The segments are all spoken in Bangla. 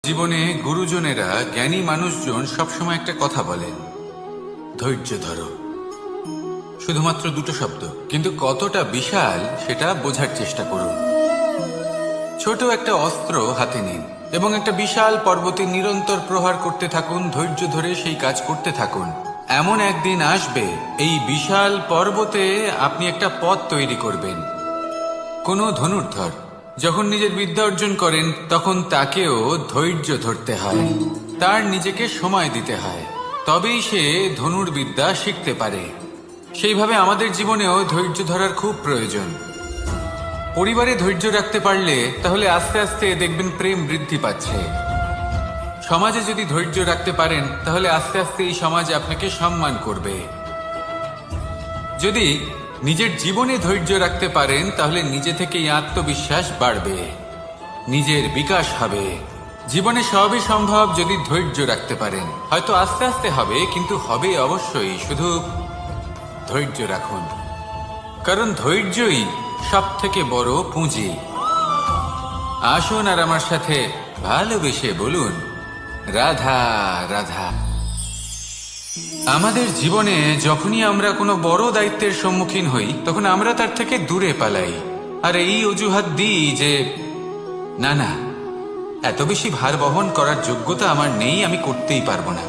জীবনে গুরুজনেরা, জ্ঞানী মানুষজন সবসময় একটা কথা বলেন, ধৈর্য ধরো। শুধুমাত্র দুটো শব্দ, কিন্তু কতটা বিশাল সেটা বোঝার চেষ্টা করুন। ছোট একটা অস্ত্র হাতে নিন এবং একটা বিশাল পর্বতে নিরন্তর প্রহার করতে থাকুন। ধৈর্য ধরে সেই কাজ করতে থাকুন। এমন একদিন আসবে, এই বিশাল পর্বতে আপনি একটা পথ তৈরি করবেন। কোনো ধনুর্ধর যখন নিজের বিদ্যা অর্জন করেন, তখন তাকেও ধৈর্য ধরতে হয়, তার নিজেকে সময় দিতে হয়, তবেই সে ধনুর্বিদ্যা শিখতে পারে। সেইভাবে আমাদের জীবনেও ধৈর্য ধরার খুব প্রয়োজন। পরিবারে ধৈর্য রাখতে পারলে তাহলে আস্তে আস্তে দেখবেন প্রেম বৃদ্ধি পাচ্ছে। সমাজে যদি ধৈর্য রাখতে পারেন, তাহলে আস্তে আস্তে এই সমাজ আপনাকে সম্মান করবে। যদি নিজের জীবনে ধৈর্য রাখতে পারেন, তাহলে নিজে থেকেই আত্মবিশ্বাস বাড়বে, নিজের বিকাশ হবে। জীবনে সবই সম্ভব যদি ধৈর্য রাখতে পারেন। হয়তো আস্তে আস্তে হবে, কিন্তু হবে অবশ্যই। শুধু ধৈর্য রাখুন, কারণ ধৈর্যই সব থেকে বড় পুঁজি। আসুন আর আমার সাথে ভালোবেসে বলুন, রাধা রাধা। আমাদের জীবনে যখনই আমরা কোনো বড় দায়িত্বের সম্মুখীন হই, তখন আমরা তার থেকে দূরে পালাই, আর এই অজুহাত দিই যে না না, এত বেশি ভার বহন করার যোগ্যতা আমার নেই, আমি করতেই পারবো না।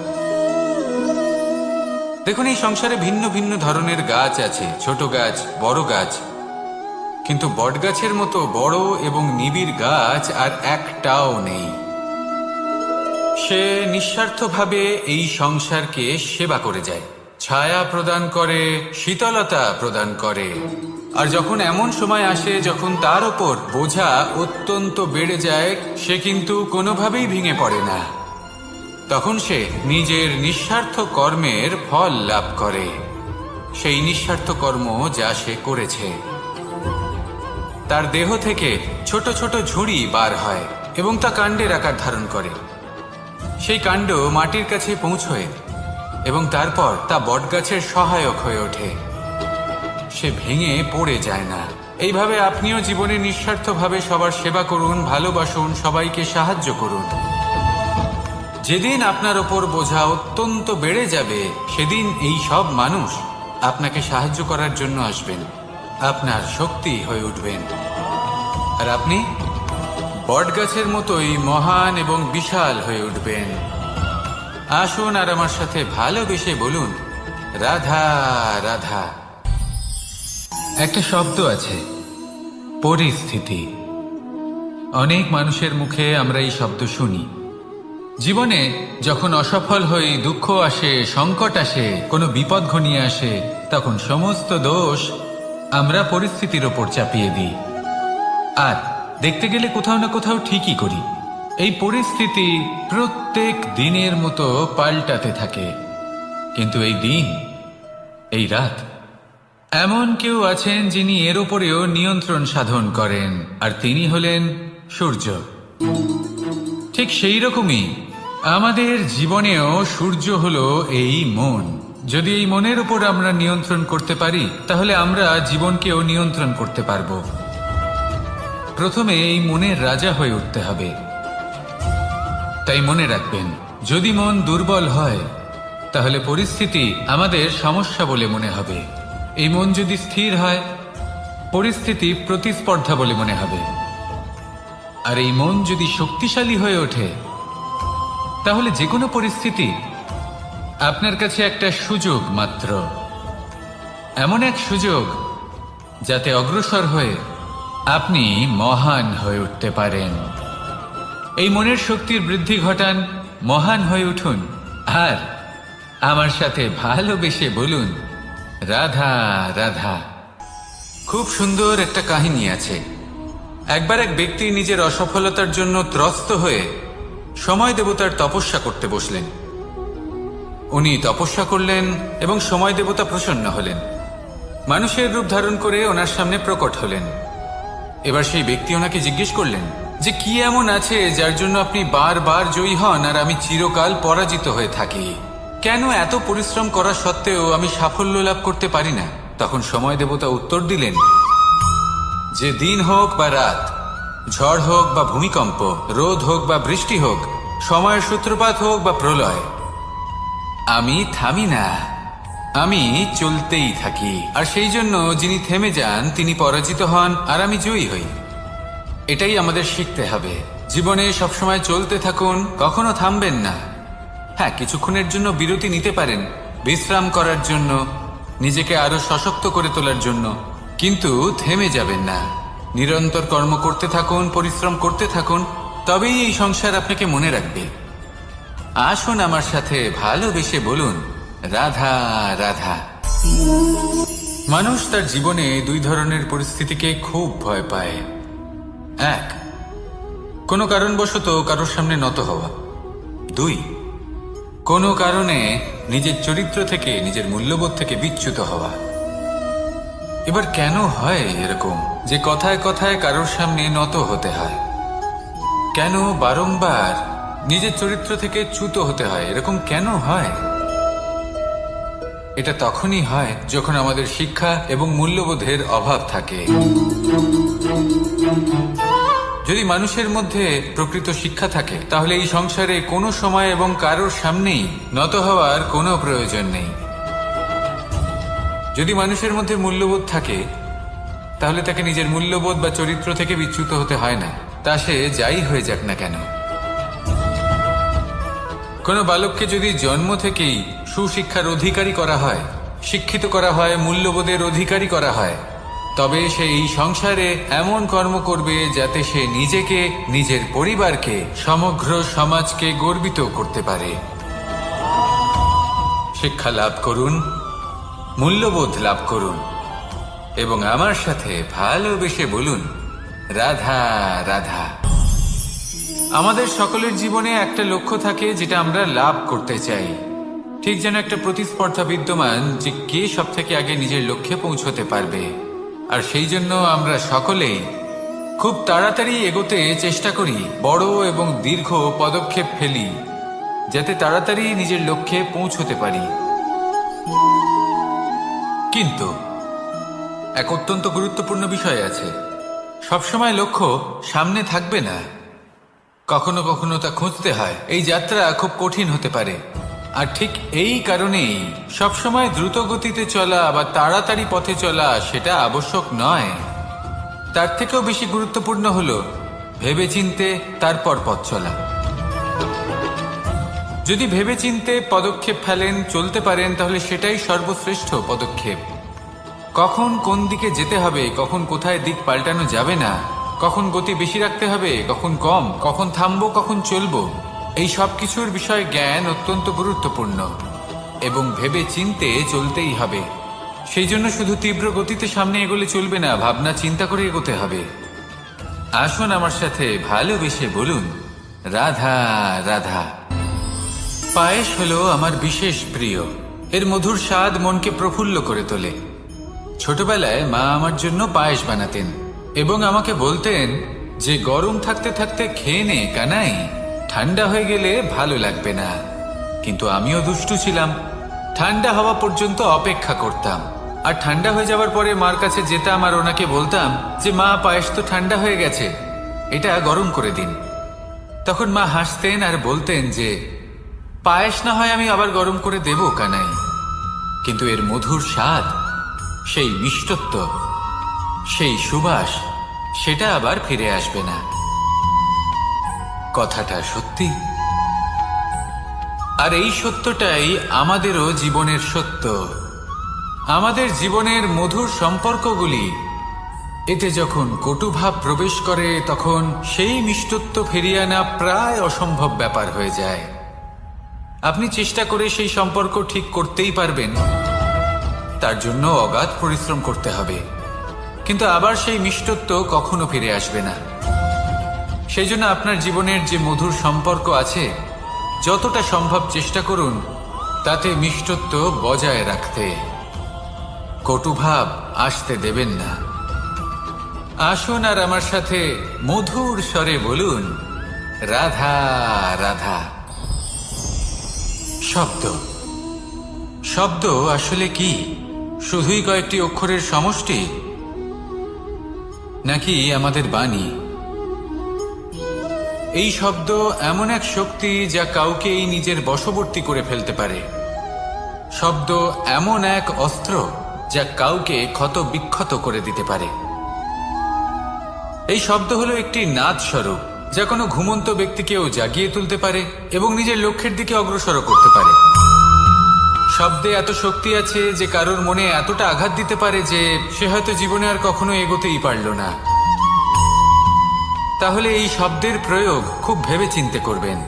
দেখুন, এই সংসারে ভিন্ন ভিন্ন ধরনের গাছ আছে, ছোট গাছ, বড় গাছ, কিন্তু বটগাছের মতো বড় এবং নিবিড় গাছ আর একটাও নেই। সে নিঃস্বার্থভাবে এই সংসারকে সেবা করে যায়, ছায়া প্রদান করে, শীতলতা প্রদান করে। আর যখন এমন সময় আসে যখন তার ওপর বোঝা অত্যন্ত বেড়ে যায়, সে কিন্তু কোনোভাবেই ভেঙে পড়ে না। তখন সে নিজের নিঃস্বার্থ কর্মের ফল লাভ করে, সেই নিঃস্বার্থ কর্ম যা সে করেছে। তার দেহ থেকে ছোট ছোট ঝুড়ি বার হয় এবং তা কাণ্ডের আকার ধারণ করে। সেই কাণ্ড মাটির কাছে পৌঁছয় এবং তারপর তা বটগাছের সহায়ক হয়ে ওঠে। সে ভেঙে পড়ে যায় না। এইভাবে আপনিও জীবনে নিঃস্বার্থভাবে সবার সেবা করুন, ভালোবাসুন, সবাইকে সাহায্য করুন। যেদিন আপনার ওপর বোঝা অত্যন্ত বেড়ে যাবে, সেদিন এই সব মানুষ আপনাকে সাহায্য করার জন্য আসবেন, আপনার শক্তি হয়ে উঠবেন, আর আপনি বটগাছের মতোই মহান এবং বিশাল হয়ে উঠবেন। আসুন আর আমার সাথে ভালোবেসে বলুন, রাধা রাধা। একটা শব্দ আছে, পরিস্থিতি। অনেক মানুষের মুখে আমরা এই শব্দ শুনি। জীবনে যখন অসফল হই, দুঃখ আসে, সংকট আসে, কোনো বিপদ ঘনিয়ে আসে, তখন সমস্ত দোষ আমরা পরিস্থিতির ওপর চাপিয়ে দিই। আর দেখতে গেলে কোথাও না কোথাও ঠিকই করি। এই পরিস্থিতি প্রত্যেক দিনের মতো পাল্টাতে থাকে, কিন্তু এই দিন, এই রাত, এমন কেউ আছেন যিনি এর উপরেও নিয়ন্ত্রণ সাধন করেন, আর তিনি হলেন সূর্য। ঠিক সেই রকমই আমাদের জীবনেও সূর্য হলো এই মন। যদি এই মনের উপর আমরা নিয়ন্ত্রণ করতে পারি, তাহলে আমরা জীবনকেও নিয়ন্ত্রণ করতে পারবো। প্রথমে এই মনের রাজা হয়ে উঠতে হবে। তাই মনে রাখবেন, যদি মন দুর্বল হয়, তাহলে পরিস্থিতি আমাদের সমস্যা বলে মনে হবে। এই মন যদি স্থির হয়, পরিস্থিতি প্রতিস্পর্ধা বলে মনে হবে। আর এই মন যদি শক্তিশালী হয়ে ওঠে, তাহলে যে কোনো পরিস্থিতি আপনার কাছে একটা সুযোগ মাত্র, এমন এক সুযোগ যাতে অগ্রসর হয়ে আপনি মহান হয়ে উঠতে পারেন। এই মনের শক্তির বৃদ্ধি ঘটান, মহান হয়ে উঠুন, আর আমার সাথে ভালোবেসে বলুন, রাধা রাধা। খুব সুন্দর একটা কাহিনী আছে। একবার এক ব্যক্তি নিজের অসফলতার জন্য ত্রস্ত হয়ে সময় দেবতার তপস্যা করতে বসলেন। উনি তপস্যা করলেন এবং সময় দেবতা প্রসন্ন হলেন, মানুষের রূপ ধারণ করে ওনার সামনে প্রকট হলেন। এবার সেই ব্যক্তি ওনাকে জিজ্ঞেস করলেন যে কি এমন আছে যার জন্য আপনি বারবার জয়ী হন আর আমি চিরকাল পরাজিত হয়ে থাকি? কেন এত পরিশ্রম করা সত্ত্বেও আমি সাফল্য লাভ করতে পারি না? তখন সময় দেবতা উত্তর দিলেন যে দিন হোক বা রাত, ঝড় হোক বা ভূমিকম্প, রোদ হোক বা বৃষ্টি হোক, সময়ের সূত্রপাত হোক বা প্রলয়, আমি থামি না, আমি চলতেই থাকি। আর সেই জন্য যিনি থেমে যান তিনি পরাজিত হন, আর আমি জয়ী হই। এটাই আমাদের শিখতে হবে। জীবনে সবসময় চলতে থাকুন, কখনো থামবেন না। হ্যাঁ, কিছুক্ষণের জন্য বিরতি নিতে পারেন, বিশ্রাম করার জন্য, নিজেকে আরো সশক্ত করে তোলার জন্য, কিন্তু থেমে যাবেন না। নিরন্তর কর্ম করতে থাকুন, পরিশ্রম করতে থাকুন, তবেই এই সংসার আপনাকে মনে রাখবে। আসুন আমার সাথে ভালোবেসে বলুন, রাধা রাধা। মানুষ তার জীবনে দুই ধরনের পরিস্থিতিকে খুব ভয় পায়। এক, কোনো কারণবশত কারোর সামনে নত হওয়া। দুই, কোনো কারণে নিজের চরিত্র থেকে, নিজের মূল্যবোধ থেকে বিচ্যুত হওয়া। এবার কেন হয় এরকম যে কথায় কথায় কারোর সামনে নত হতে হয়? কেন বারংবার নিজের চরিত্র থেকে চ্যুত হতে হয়? এরকম কেন হয়? এটা তখনই হয় যখন আমাদের শিক্ষা এবং মূল্যবোধের অভাব থাকে। যদি মানুষের মধ্যে প্রকৃত শিক্ষা থাকে, তাহলে এই সংসারে কোনো সময় এবং কারোর সামনেই নত হওয়ার কোনো প্রয়োজন নেই। যদি মানুষের মধ্যে মূল্যবোধ থাকে, তাহলে তাকে নিজের মূল্যবোধ বা চরিত্র থেকে বিচ্যুত হতে হয় না, তা সে যাই হয়ে যাক না কেন। কোনো বালককে যদি জন্ম থেকেই সুশিক্ষার অধিকারী করা হয়, শিক্ষিত করা হয়, মূল্যবোধের অধিকারী করা হয়, তবে সে এই সংসারে এমন কর্ম করবে যাতে সে নিজেকে, নিজের পরিবারকে, সমগ্র সমাজকে গর্বিত করতে পারে। শিক্ষা লাভ করুন, মূল্যবোধ লাভ করুন, এবং আমার সাথে ভালোবেসে বলুন, রাধা রাধা। আমাদের সকলের জীবনে একটা লক্ষ্য থাকে যেটা আমরা লাভ করতে চাই। ঠিক যেন একটা প্রতিস্পর্ধা বিদ্যমান যে কে সব থেকে আগে নিজের লক্ষ্যে পৌঁছতে পারবে। আর সেই জন্য আমরা সকলেই খুব তাড়াতাড়ি এগোতে চেষ্টা করি, বড় এবং দীর্ঘ পদক্ষেপ ফেলি, যাতে তাড়াতাড়ি নিজের লক্ষ্যে পৌঁছতে পারি। কিন্তু এক অত্যন্ত গুরুত্বপূর্ণ বিষয় আছে, সবসময় লক্ষ্য সামনে থাকবে না, কখনো কখনো তা খুঁজতে হয়। এই যাত্রা খুব কঠিন হতে পারে, আর ঠিক এই কারণেই সবসময় দ্রুত গতিতে চলা বা তাড়াতাড়ি পথে চলা সেটা আবশ্যক নয়। তার থেকেও বেশি গুরুত্বপূর্ণ হলো ভেবেচিন্তে তারপর পথ চলা। যদি ভেবেচিন্তে পদক্ষেপ ফেলেন, চলতে পারেন, তাহলে সেটাই সর্বশ্রেষ্ঠ পদক্ষেপ। কখন কোন দিকে যেতে হবে, কখন কোথায় দিক পাল্টানো যাবে না, কখন গতি বেশি রাখতে হবে, কখন কম, কখন থামবো, কখন চলবো, এই সব কিছুর বিষয়ে জ্ঞান অত্যন্ত গুরুত্বপূর্ণ, এবং ভেবে চিন্তে চলতেই হবে। সেই জন্য শুধু তীব্র গতিতে সামনে এগোলে চলবে না, ভাবনা চিন্তা করে এগোতে হবে। আসুন আমার সাথে ভালোবেসে বলুন, রাধা রাধা। পায়েস হলো আমার বিশেষ প্রিয়। এর মধুর স্বাদ মনকে প্রফুল্ল করে তোলে। ছোটবেলায় মা আমার জন্য পায়েস বানাতেন এবং আমাকে বলতেন যে গরম থাকতে থাকতে খেয়ে নে কানাই, ঠান্ডা হয়ে গেলে ভালো লাগবে না। কিন্তু আমিও দুষ্টু ছিলাম, ঠান্ডা হওয়া পর্যন্ত অপেক্ষা করতাম, আর ঠান্ডা হয়ে যাওয়ার পরে মার কাছে যেতাম আর ওনাকে বলতাম যে মা, পায়েস তো ঠান্ডা হয়ে গেছে, এটা গরম করে দিন। তখন মা হাসতেন আর বলতেন যে পায়েস না হয় আমি আবার গরম করে দেব কানাই, কিন্তু এর মধুর স্বাদ, সেই মিষ্টত্ব, সেই সুবাস, সেটা আবার ফিরে আসবে না। কথাটা সত্যি, আর এই সত্যটাই আমাদেরও জীবনের সত্য। আমাদের জীবনের মধুর সম্পর্কগুলি, এতে যখন কটুভাব প্রবেশ করে তখন সেই মিষ্টত্ব ফিরিয়ে আনা প্রায় অসম্ভব ব্যাপার হয়ে যায়। আপনি চেষ্টা করে সেই সম্পর্ক ঠিক করতেই পারবেন, তার জন্য অগাধ পরিশ্রম করতে হবে, কিন্তু আবার সেই মিষ্টত্ব কখনো ফিরে আসবে না। সেই জন্য আপনার জীবনের যে মধুর সম্পর্ক আছে, যতটা সম্ভব চেষ্টা করুন তাতে মিষ্টত্ব বজায় রাখতে। কটুভাব আসতে দেবেন না। আসুন আর আমার সাথে মধুর স্বরে বলুন, রাধা রাধা। শব্দ, শব্দ আসলে কি? শুধুই কয়েকটি অক্ষরের সমষ্টি, নাকি আমাদের বাণী? এই শব্দ এমন এক শক্তি যা কাউকেই নিজের বশবর্তী করে ফেলতে পারে। শব্দ এমন এক অস্ত্র যা কাউকে ক্ষত বিক্ষত করে দিতে পারে। এই শব্দ হলো একটি নাদ স্বরূপ যা কোনো ঘুমন্ত ব্যক্তিকেও জাগিয়ে তুলতে পারে এবং নিজের লক্ষ্যের দিকে অগ্রসর করতে পারে। শব্দে এত শক্তি আছে যে কারোর মনে এতটা আঘাত দিতে পারে যে সে হয়তো জীবনে আর কখনো এগোতেই পারল না। তাহলে এই শব্দের প্রয়োগ খুব ভেবেচিন্তে করবেন।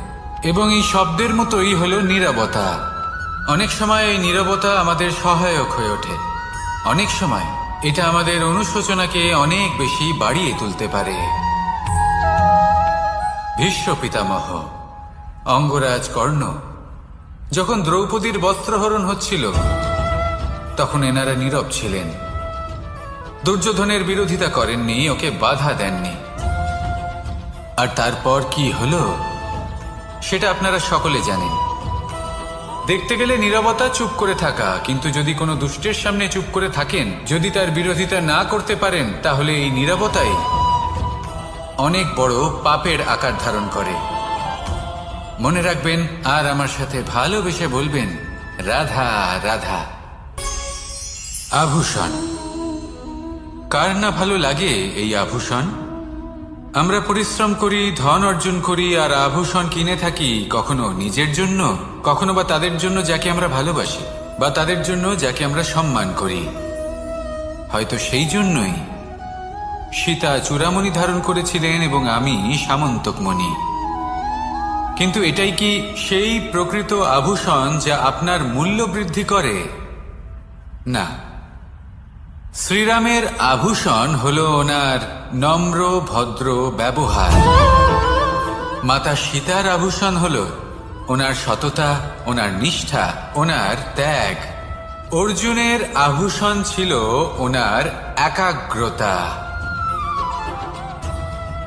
এবং এই শব্দের মতোই হলো নীরবতা। অনেক সময় এই নীরবতা আমাদের সহায়ক হয়ে ওঠে। অনেক সময় এটা আমাদের অনুশোচনাকে অনেক বেশি বাড়িয়ে তুলতে পারে। ভীষ্ম পিতামহ, অঙ্গরাজ কর্ণ যখন দ্রৌপদীর বস্ত্রহরণ হচ্ছিল তখন এনারা নীরব ছিলেন। দুর্যোধনের বিরোধিতা করেননি, ওকে বাধা দেননি। আর তারপর কি হলো সেটা আপনারা সকলে জানেন। দেখতে গেলে নীরবতা চুপ করে থাকা, কিন্তু যদি কোনো দুষ্টের সামনে চুপ করে থাকেন, যদি তার বিরোধিতা না করতে পারেন, তাহলে এই নীরবতাই অনেক বড় পাপের আকার ধারণ করে। মনে রাখবেন আর আমার সাথে ভালোবেসে বলবেন, রাধা রাধা। আভূষণ। কার না ভালো লাগে এই আভূষণ? আমরা পরিশ্রম করি, ধন অর্জন করি আর আভূষণ কিনে থাকি, কখনো নিজের জন্য, কখনো বা তাদের জন্য যাকে আমরা ভালোবাসি, বা তাদের জন্য যাকে আমরা সম্মান করি। হয়তো সেই জন্যই সীতা চূড়ামণি ধারণ করেছিলেন এবং আমি সামন্তকমণি। কিন্তু এটাই কি সেই প্রকৃত আভূষণ যা আপনার মূল্য বৃদ্ধি করে? না। শ্রীরামের আভূষণ হলো ওনার নম্র ভদ্র ব্যবহার। মাতা সীতার আভূষণ হলো ওনার সততা, ওনার নিষ্ঠা, ওনার ত্যাগ। অর্জুনের আভূষণ ছিল ওনার একাগ্রতা।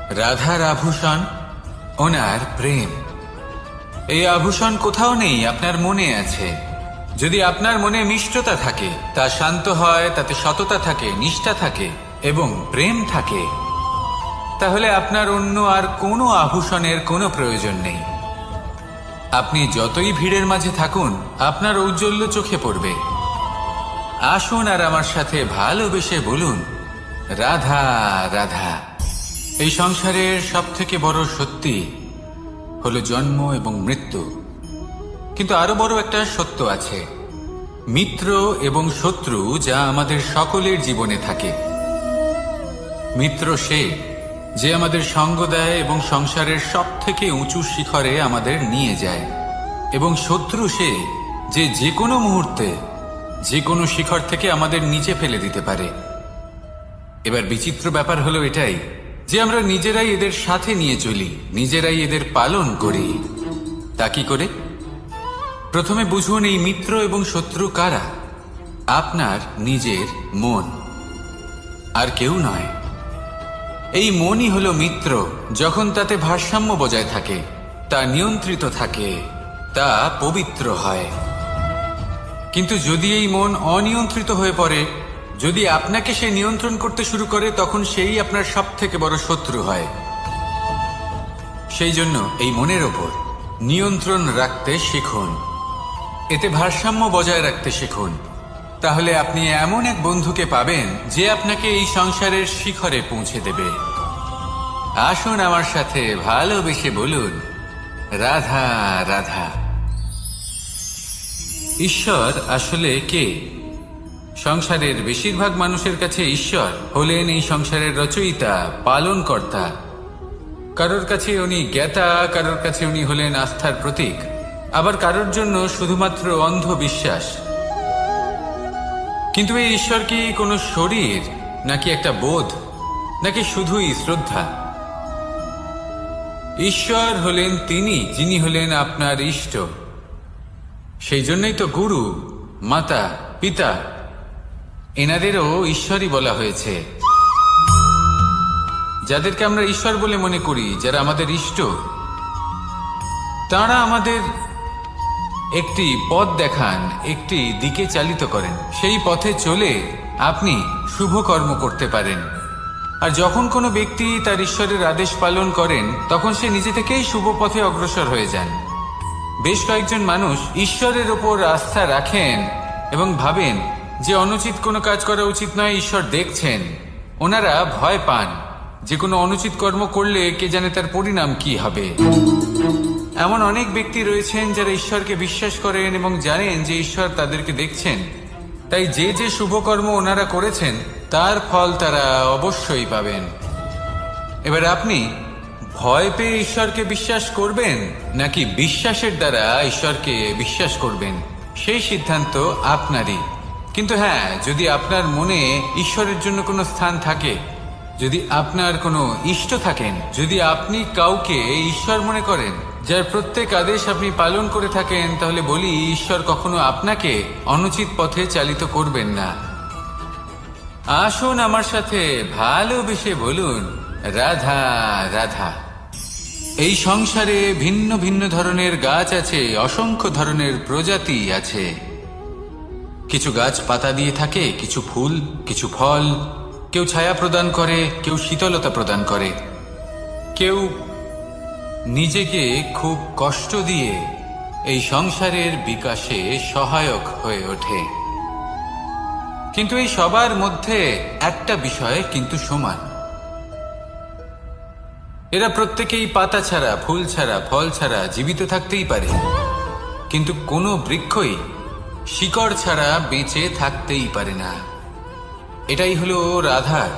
রাধার আভূষণ ওনার প্রেম। এই আভূষণ কোথাও নেই, আপনার মনে আছে। যদি আপনার মনে মিষ্টতা থাকে, তা শান্ত হয়, তাতে সততা থাকে, নিষ্ঠা থাকে এবং প্রেম থাকে, তাহলে আপনার অন্য আর কোনো আভূষণের কোনো প্রয়োজন নেই। আপনি যতই ভিড়ের মাঝে থাকুন, আপনার ঔজ্জ্বল্য চোখে পড়বে। আসুন আর আমার সাথে ভালোবেসে বলুন, রাধা রাধা। এই সংসারের সব থেকে বড় সত্যি হলো জন্ম এবং মৃত্যু। কিন্তু আরো বড় একটা সত্য আছে, মিত্র এবং শত্রু, যা আমাদের সকলের জীবনে থাকে। মিত্র সে যে আমাদের সঙ্গ দেয় এবং সংসারের সব থেকে উঁচু শিখরে আমাদের নিয়ে যায়, এবং শত্রু সে যে যে কোনো মুহূর্তে যে কোনো শিখর থেকে আমাদের নিচে ফেলে দিতে পারে। এবার বিচিত্র ব্যাপার হলো এটাই যে আমরা নিজেরাই এদের সাথে নিয়ে চলি, নিজেরাই এদের পালন করি। তা কি করে? প্রথমে বুঝুন এই মিত্র এবং শত্রু কারা। আপনার নিজের মন, আর কেউ নয়। এই মনই হলো মিত্র যখন তাতে ভারসাম্য বজায় থাকে, তা নিয়ন্ত্রিত থাকে, তা পবিত্র হয়। কিন্তু যদি এই মন অনিয়ন্ত্রিত হয়ে পড়ে, যদি আপনাকে সে নিয়ন্ত্রণ করতে শুরু করে, তখন সেই আপনার সব থেকে বড় শত্রু হয়। সেই জন্য এই মনের ওপর নিয়ন্ত্রণ রাখতে শিখুন, এতে ভারসাম্য বজায় রাখতে শিখুন। তাহলে আপনি এমন এক বন্ধুকে পাবেন যে আপনাকে এই সংসারের শিখরে পৌঁছে দেবে। আসুন আমার সাথে ভালোবেসে বলুন, রাধা রাধা। ঈশ্বর আসলে কে? সংসারের বেশিরভাগ মানুষের কাছে ঈশ্বর হলেন এই সংসারের রচয়িতা, পালনকর্তা। কারোর কাছে উনি জ্ঞাতা, কারোর কাছে উনি হলেন আস্থার প্রতীক, আবার কারোর জন্য শুধুমাত্র অন্ধ বিশ্বাস। কিন্তু এই ঈশ্বর কি কোনো শরীর, নাকি একটা বোধ, নাকি শুধুই শ্রদ্ধা? ঈশ্বর হলেন তিনি যিনি হলেন আপনার ইষ্ট। সেই জন্যই তো গুরু, মাতা, পিতা এনাদেরও ঈশ্বরই বলা হয়েছে। যাদেরকে আমরা ঈশ্বর বলে মনে করি, যারা আমাদের ইষ্ট, তারা আমাদের একটি পথ দেখান, একটি দিকে চালিত করেন। সেই পথে চলে আপনি শুভ কর্ম করতে পারেন। আর যখন কোনো ব্যক্তি তার ঈশ্বরের আদেশ পালন করেন তখন সে নিজে থেকেই শুভ পথে অগ্রসর হয়ে যান। বেশ কয়েকজন মানুষ ঈশ্বরের ওপর আস্থা রাখেন এবং ভাবেন যে অনুচিত কোনো কাজ করা উচিত নয়, ঈশ্বর দেখছেন। ওনারা ভয় পান যে কোনো অনুচিত কর্ম করলে কে জানে তার পরিণাম কি হবে। এমন অনেক ব্যক্তি রয়েছেন যারা ঈশ্বরকে বিশ্বাস করেন এবং জানেন যে ঈশ্বর তাদেরকে দেখছেন, তাই যে যে শুভকর্ম ওনারা করেছেন তার ফল তারা অবশ্যই পাবেন। এবার আপনি ভয় পেয়ে ঈশ্বরকে বিশ্বাস করবেন নাকি বিশ্বাসের দ্বারা ঈশ্বরকে বিশ্বাস করবেন, সেই সিদ্ধান্ত আপনারই। কিন্তু হ্যাঁ, যদি আপনার মনে ঈশ্বরের জন্য কোনো স্থান থাকে, যদি আপনার কোনো ইষ্ট থাকেন, যদি আপনি কাউকে ঈশ্বর মনে করেন যার প্রত্যেক আদেশ আপনি পালন করে থাকেন, তাহলে বলি ঈশ্বর কখনো আপনাকে অনুচিত পথে চালিত করবেন না। আসুন আমার সাথে ভালোবেসে বলুন, রাধা রাধা। এই সংসারে ভিন্ন ভিন্ন ধরনের গাছ আছে, অসংখ্য ধরনের প্রজাতি আছে। কিছু গাছ পাতা দিয়ে থাকে, কিছু ফুল, কিছু ফল। কেউ ছায়া প্রদান করে, কেউ শীতলতা প্রদান করে, কেউ নিজেকে খুব কষ্ট দিয়ে এই সংসারের বিকাশে সহায়ক হয়ে ওঠে। কিন্তু এই সবার মধ্যে একটা বিষয় কিন্তু সমান, এরা প্রত্যেকেই পাতা ছাড়া, ফুল ছাড়া, ফল ছাড়া জীবিত থাকতেই পারে, কিন্তু কোনো বৃক্ষই শিকড় ছাড়া বেঁচে থাকতেই পারে না। এটাই হলো রাধার।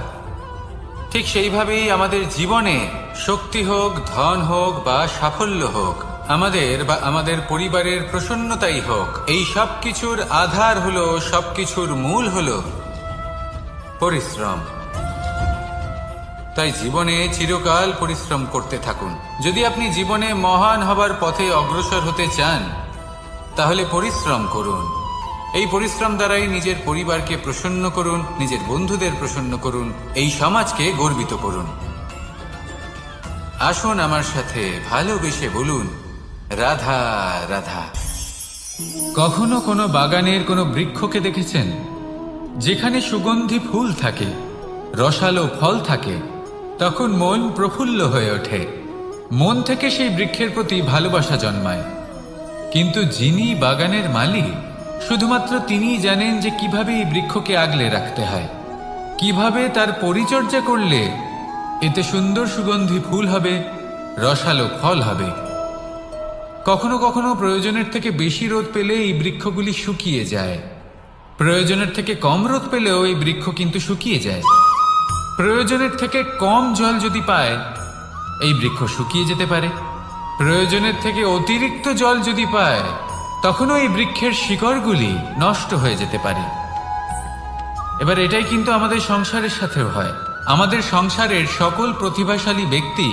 ঠিক সেইভাবেই আমাদের জীবনে শক্তি হোক, ধন হোক বা সাফল্য হোক, আমাদের পরিবারের প্রসন্নতাই হোক, এই সব কিছুর আধার হলো, সবকিছুর মূল হলো পরিশ্রম। তাই জীবনে চিরকাল পরিশ্রম করতে থাকুন। যদি আপনি জীবনে মহান হবার পথে অগ্রসর হতে চান, তাহলে পরিশ্রম করুন। এই পরিশ্রম দ্বারাই নিজের পরিবারকে প্রসন্ন করুন, নিজের বন্ধুদের প্রসন্ন করুন, এই সমাজকে গর্বিত করুন। আসুন আমার সাথে ভালোবেসে বলুন, রাধা রাধা। কখনো কোনো বাগানের কোনো বৃক্ষকে দেখেছেন যেখানে সুগন্ধি ফুল থাকে, রসালো ফল থাকে? তখন মন প্রফুল্ল হয়ে ওঠে, মন থেকে সেই বৃক্ষের প্রতি ভালোবাসা জন্মায়। কিন্তু যিনি বাগানের মালিক, শুধুমাত্র তিনিই জানেন যে কিভাবে এই বৃক্ষকে আগলে রাখতে হয়, কিভাবে তার পরিচর্যা করলে এতে সুন্দর সুগন্ধি ফুল হবে, রসালো ফল হবে। কখনো কখনো প্রয়োজনের থেকে বেশি রোদ পেলে এই বৃক্ষগুলি শুকিয়ে যায়, প্রয়োজনের থেকে কম রোদ পেলেও এই বৃক্ষ কিন্তু শুকিয়ে যায়। প্রয়োজনের থেকে কম জল যদি পায়, এই বৃক্ষ শুকিয়ে যেতে পারে। প্রয়োজনের থেকে অতিরিক্ত জল যদি পায়, তখনও এই বৃক্ষের শিকড়গুলি নষ্ট হয়ে যেতে পারে। এবার এটাই কিন্তু আমাদের সংসারের সাথেও হয়। আমাদের সংসারের সকল প্রতিভাশালী ব্যক্তি,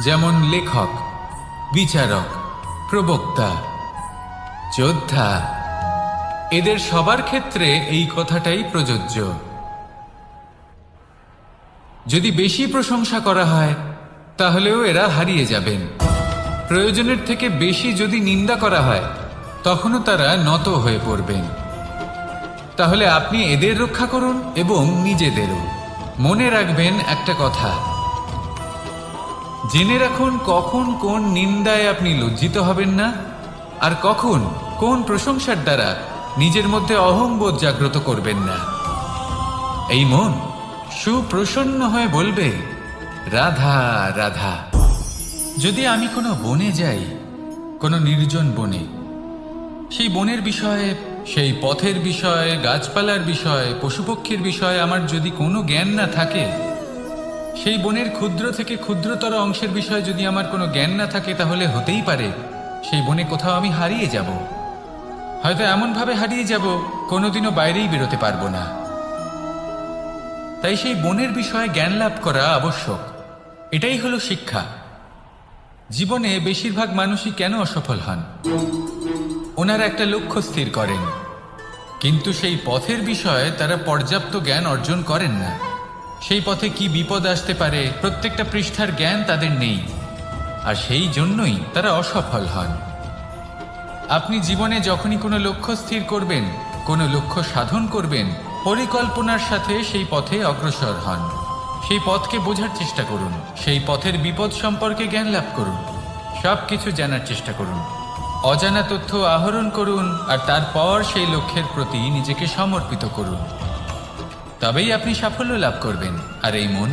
যেমন লেখক, বিচারক, প্রবক্তা, যোদ্ধা, এদের সবার ক্ষেত্রে এই কথাটাই প্রযোজ্য। যদি বেশি প্রশংসা করা হয়, তাহলেও এরা হারিয়ে যাবেন। প্রয়োজনের থেকে বেশি যদি নিন্দা করা হয়, তখনও তারা নত হয়ে পড়বেন। তাহলে আপনি এদের রক্ষা করুন এবং নিজেদেরও। মনে রাখবেন একটা কথা, জেনে রাখুন কখন কোন নিন্দায় আপনি লজ্জিত হবেন না, আর কখন কোন প্রশংসার দ্বারা নিজের মধ্যে অহংবোধ জাগ্রত করবেন না। এই মন সুপ্রসন্ন হয়ে বলবে, রাধা রাধা। যদি আমি কোনো বনে যাই, কোনো নির্জন বনে, সেই বনের বিষয়ে, সেই পথের বিষয়ে, গাছপালার বিষয়ে, পশুপক্ষীর বিষয়ে আমার যদি কোনো জ্ঞান না থাকে, সেই বনের ক্ষুদ্র থেকে ক্ষুদ্রতর অংশের বিষয়ে যদি আমার কোনো জ্ঞান না থাকে, তাহলে হতেই পারে সেই বনে কোথাও আমি হারিয়ে যাব। হয়তো এমনভাবে হারিয়ে যাব, কোনোদিনও বাইরেই বেরোতে পারবো না। তাই সেই বনের বিষয়ে জ্ঞান লাভ করা আবশ্যক। এটাই হলো শিক্ষা। জীবনে বেশিরভাগ মানুষই কেন অসফল হন? ওনারা একটা লক্ষ্য স্থির করেন, কিন্তু সেই পথের বিষয়ে তারা পর্যাপ্ত জ্ঞান অর্জন করেন না। সেই পথে কি বিপদ আসতে পারে প্রত্যেকটা পৃষ্ঠার জ্ঞান তাদের নেই, আর সেই জন্যই তারা অসফল হন। আপনি জীবনে যখনই কোনো লক্ষ্য স্থির করবেন, কোনো লক্ষ্য সাধন করবেন, পরিকল্পনার সাথে সেই পথে অগ্রসর হন। সেই পথকে বোঝার চেষ্টা করুন, সেই পথের বিপদ সম্পর্কে জ্ঞান লাভ করুন, সব কিছু জানার চেষ্টা করুন, অজানা তথ্য আহরণ করুন, আর তারপর সেই লক্ষ্যের প্রতি নিজেকে সমর্পিত করুন। তবেই আপনি সাফল্য লাভ করবেন, আর এই মন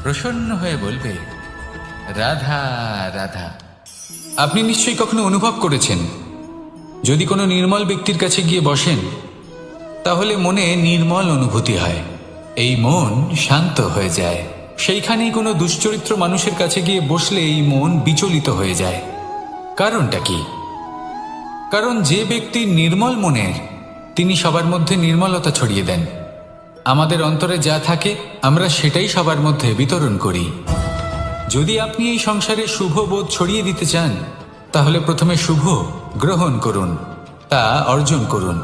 প্রসন্ন হয়ে বলবে, রাধা রাধা। আপনি নিশ্চয়ই কখনো অনুভব করেছেন, যদি কোনো নির্মল ব্যক্তির কাছে গিয়ে বসেন তাহলে মনে নির্মল অনুভূতি হয়, এই মন শান্ত হয়ে যায়। সেইখানেই কোনো দুশ্চরিত্র মানুষের কাছে গিয়ে বসলে এই মন বিচলিত হয়ে যায়। কারণটা কি? কারণ যে ব্যক্তি নির্মল মনের, তিনি সবার মধ্যে নির্মলতা ছড়িয়ে দেন। আমাদের অন্তরে যা থাকে আমরা সেটাই সবার মধ্যে বিতরণ করি। যদি আপনি এই সংসারে শুভ বোধ ছড়িয়ে দিতে চান, তাহলে প্রথমে শুভ গ্রহণ করুন, তা অর্জন করুন।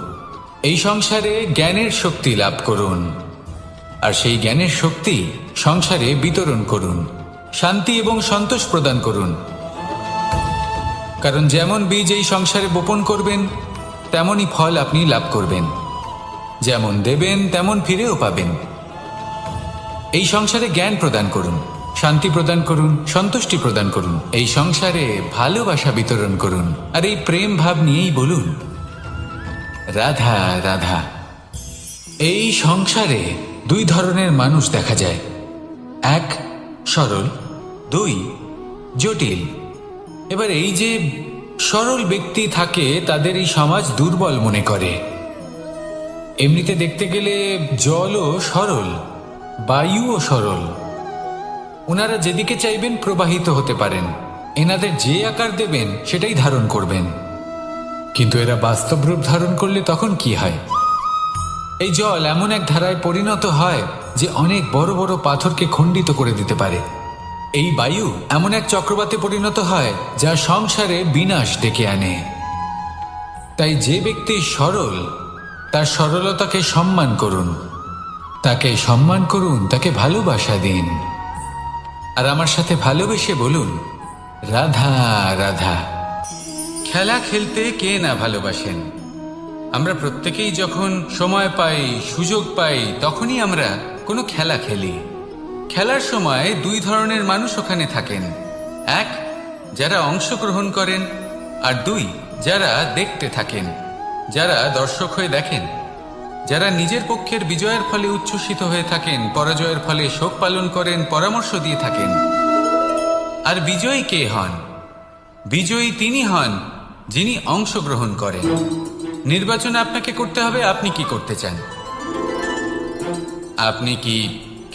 এই সংসারে জ্ঞানের শক্তি লাভ করুন, আর সেই জ্ঞানের শক্তি সংসারে বিতরণ করুন। শান্তি এবং সন্তোষ প্রদান করুন, কারণ যেমন বীজ এই সংসারে বপন করবেন তেমনই ফল আপনি লাভ করবেন। যেমন দেবেন তেমন ফিরেও পাবেন। এই সংসারে জ্ঞান প্রদান করুন, শান্তি প্রদান করুন, সন্তুষ্টি প্রদান করুন। এই সংসারে ভালোবাসা বিতরণ করুন, আর এই প্রেম ভাব নিয়েই বলুন, রাধা রাধা। এই সংসারে দুই ধরনের মানুষ দেখা যায়, এক সরল, দুই জটিল। এবার এই যে সরল ব্যক্তি থাকে তাদের এই সমাজ দুর্বল মনে করে। এমনিতে দেখতে গেলে জলও সরল, বায়ুও সরল। ওনারা যেদিকে চাইবেন প্রবাহিত হতে পারেন, এনাদের যে আকার দেবেন সেটাই ধারণ করবেন। কিন্তু এরা বাস্তব রূপ ধারণ করলে তখন কি হয়? এই জল এমন এক ধারায় পরিণত হয় যে অনেক বড় বড় পাথরকে খণ্ডিত করে দিতে পারে। এই বায়ু এমন এক চক্রবাতে পরিণত হয় যা সংসারে বিনাশ ডেকে আনে। তাই যে ব্যক্তি সরল, তার সরলতাকে সম্মান করুন, তাকে সম্মান করুন, তাকে ভালোবাসা দিন। আর আমার সাথে ভালোবেসে বলুন, রাধা রাধা। খেলা খেলতে কে না ভালোবাসেন? আমরা প্রত্যেকেই যখন সময় পাই, সুযোগ পাই, তখনই আমরা কোনো খেলা খেলি। খেলার সময় দুই ধরনের মানুষ ওখানে থাকেন, এক যারা অংশগ্রহণ করেন, আর দুই যারা দেখতে থাকেন, যারা দর্শক হয়ে দেখেন, যারা নিজের পক্ষের বিজয়ের ফলে উচ্ছ্বসিত হয়ে থাকেন, পরাজয়ের ফলে শোক পালন করেন, পরামর্শ দিয়ে থাকেন। আর বিজয়ী কে হন? বিজয়ী তিনি হন যিনি অংশগ্রহণ করেন। নির্বাচন আপনাকে করতে হবে, আপনি কি করতে চান? আপনি কি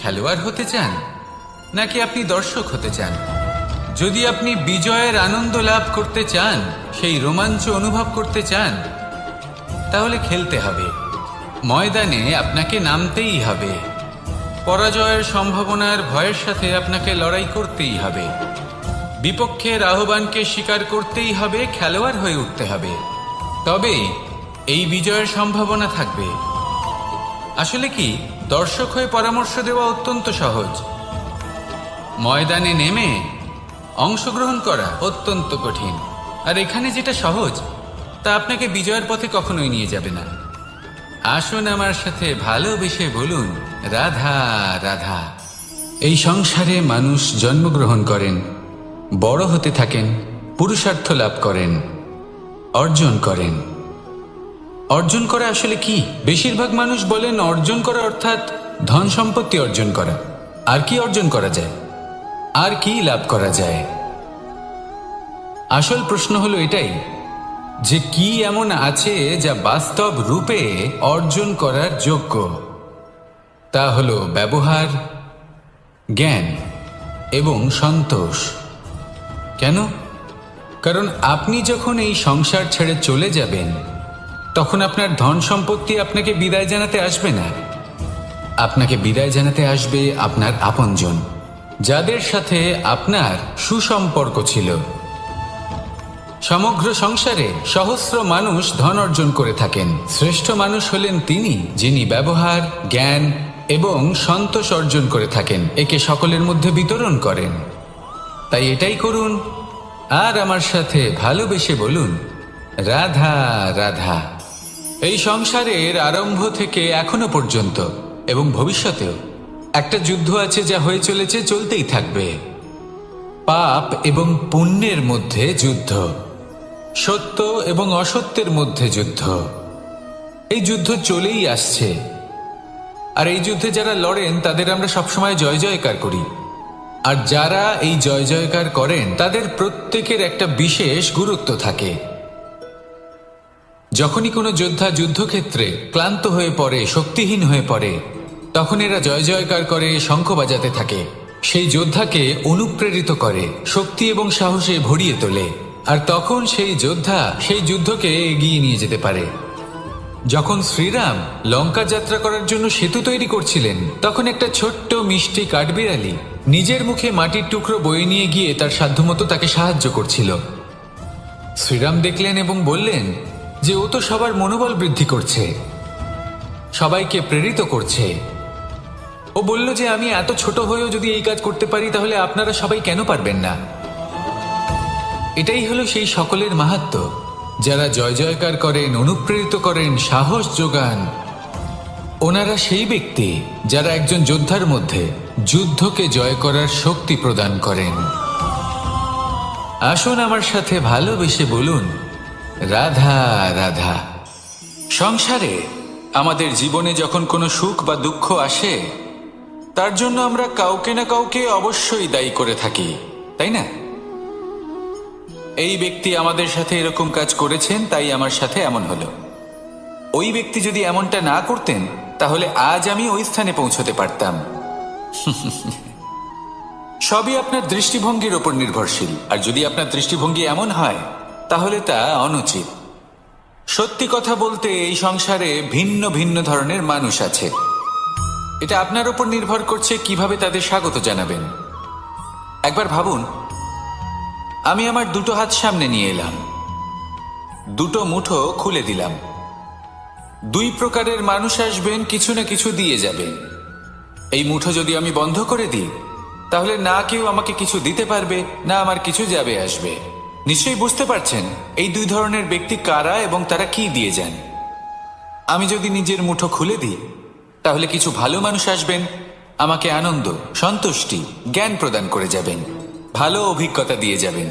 খেলোয়াড় হতে চান, নাকি আপনি দর্শক হতে চান? যদি আপনি বিজয়ের আনন্দ লাভ করতে চান, সেই রোমাঞ্চ অনুভব করতে চান, তাহলে খেলতে হবে। ময়দানে আপনাকে নামতেই হবে। পরাজয়ের সম্ভাবনার ভয়ের সাথে আপনাকে লড়াই করতেই হবে। বিপক্ষের আহ্বানকে স্বীকার করতেই হবে, খেলোয়াড় হয়ে উঠতে হবে। তবে এই বিজয়ের সম্ভাবনা থাকবে। আসলে কি, দর্শক হয়ে পরামর্শ দেওয়া অত্যন্ত সহজ, ময়দানে নেমে অংশগ্রহণ করা অত্যন্ত কঠিন। আর এখানে যেটা সহজ, তা আপনাকে বিজয়ের পথে কখনোই নিয়ে যাবে না। আসুন আমার সাথে ভালোবেসে বলুন, রাধা রাধা। এই সংসারে মানুষ জন্মগ্রহণ করেন, বড় হতে থাকেন, পুরুষার্থ লাভ করেন, অর্জন করেন। অর্জন করা আসলে কি? বেশিরভাগ মানুষ বলেন অর্জন করা অর্থাৎ ধন সম্পত্তি অর্জন করা। আর কি অর্জন করা যায়? আর কি লাভ করা যায়? আসল প্রশ্ন হলো এটাই যে কি এমন আছে যা বাস্তব রূপে অর্জন করার যোগ্য। তা হলো ব্যবহার, জ্ঞান এবং সন্তোষ। কেন? কারণ আপনি যখন এই সংসার ছেড়ে চলে যাবেন, তখন আপনার ধন সম্পত্তি আপনাকে বিদায় জানাতে আসবে না। আপনাকে বিদায় জানাতে আসবে আপনার আপনজন, যাদের সাথে আপনার সুসম্পর্ক ছিল। সমগ্র সংসারে সহস্র মানুষ ধন অর্জন করে থাকেন। শ্রেষ্ঠ মানুষ হলেন তিনি যিনি ব্যবহার, জ্ঞান এবং সন্তোষ অর্জন করে থাকেন, একে সকলের মধ্যে বিতরণ করেন। তাই এটাই করুন, আর আমার সাথে ভালোবেসে বলুন, রাধা রাধা। এই সংসারের আরম্ভ থেকে এখনো পর্যন্ত এবং ভবিষ্যতেও একটা যুদ্ধ আছে যা হয়ে চলেছে, চলতেই থাকবে। পাপ এবং পুণ্যের মধ্যে যুদ্ধ, সত্য এবং অসত্যের মধ্যে যুদ্ধ। এই যুদ্ধ চলেই আসছে, আর এই যুদ্ধে যারা লড়েন তাদের আমরা সবসময় জয় জয়কার করি। আর যারা এই জয় জয়কার করেন তাদের প্রত্যেকের একটা বিশেষ গুরুত্ব থাকে। যখনই কোনো যোদ্ধা যুদ্ধক্ষেত্রে ক্লান্ত হয়ে পড়ে, শক্তিহীন হয়ে পড়ে, তখন এরা জয় জয়কার করে, শঙ্খ বাজাতে থাকে, সেই যোদ্ধাকে অনুপ্রেরিত করে, শক্তি এবং সাহসে ভরিয়ে তোলে। আর তখন সেই যোদ্ধা সেই যুদ্ধকে এগিয়ে নিয়ে যেতে পারে। যখন শ্রীরাম লঙ্কা যাত্রা করার জন্য সেতু তৈরি করছিলেন, তখন একটা ছোট্ট মিষ্টি কাঠবিড়ালি নিজের মুখে মাটির টুকরো বয়ে নিয়ে গিয়ে তার সাধ্যমতো তাকে সাহায্য করছিল। শ্রীরাম দেখলেন এবং বললেন যে ও তো সবার মনোবল বৃদ্ধি করছে, সবাইকে প্রেরিত করছে। ও বলল যে আমি এত ছোট হয়েও যদি এই কাজ করতে পারি, তাহলে আপনারা সবাই কেন পারবেন না? এটাই হলো সেই সকলের মাহাত্ম্য, যারা জয় জয়কার করেন, অনুপ্রেরিত করেন, সাহস যোগান। ওনারা সেই ব্যক্তি যারা একজন যোদ্ধার মধ্যে যুদ্ধকে জয় করার শক্তি প্রদান করেন। আসুন আমার সাথে ভালোবেসে বলুন, রাধা রাধা। সংসারে আমাদের জীবনে যখন কোনো সুখ বা দুঃখ আসে, তার জন্য আমরা কাউকে না কাউকে অবশ্যই দায়ী করে থাকি, তাই না? এই ব্যক্তি আমাদের সাথে এরকম কাজ করেছেন, তাই আমার সাথে এমন হলো। ওই ব্যক্তি যদি এমনটা না করতেন, তাহলে আজ আমি ওই স্থানে পৌঁছতে পারতাম। সবই আপনার দৃষ্টিভঙ্গির ওপর নির্ভরশীল। আর যদি আপনার দৃষ্টিভঙ্গি এমন হয়, তাহলে তা অনুচিত। সত্যি কথা বলতে, এই সংসারে ভিন্ন ভিন্ন ধরনের মানুষ আছে। এটা আপনার ওপর নির্ভর করছে কিভাবে তাদের স্বাগত জানাবেন। একবার ভাবুন, আমি আমার দুটো হাত সামনে নিয়ে এলাম, দুটো মুঠো খুলে দিলাম। দুই প্রকারের মানুষ আসবেন, কিছু না কিছু দিয়ে যাবেন। এই মুঠো যদি আমি বন্ধ করে দিই, তাহলে না কেউ আমাকে কিছু দিতে পারবে, না আমার কিছু যাবে আসবে। নিশ্চয়ই বুঝতে পারছেন এই দুই ধরনের ব্যক্তি কারা এবং তারা কি দিয়ে যান। আমি যদি নিজের মুঠো খুলে দিই, তাহলে কিছু ভালো মানুষ আসবেন, আমাকে আনন্দ, সন্তুষ্টি, জ্ঞান প্রদান করে যাবেন, ভালো অভিজ্ঞতা দিয়ে যাবেন।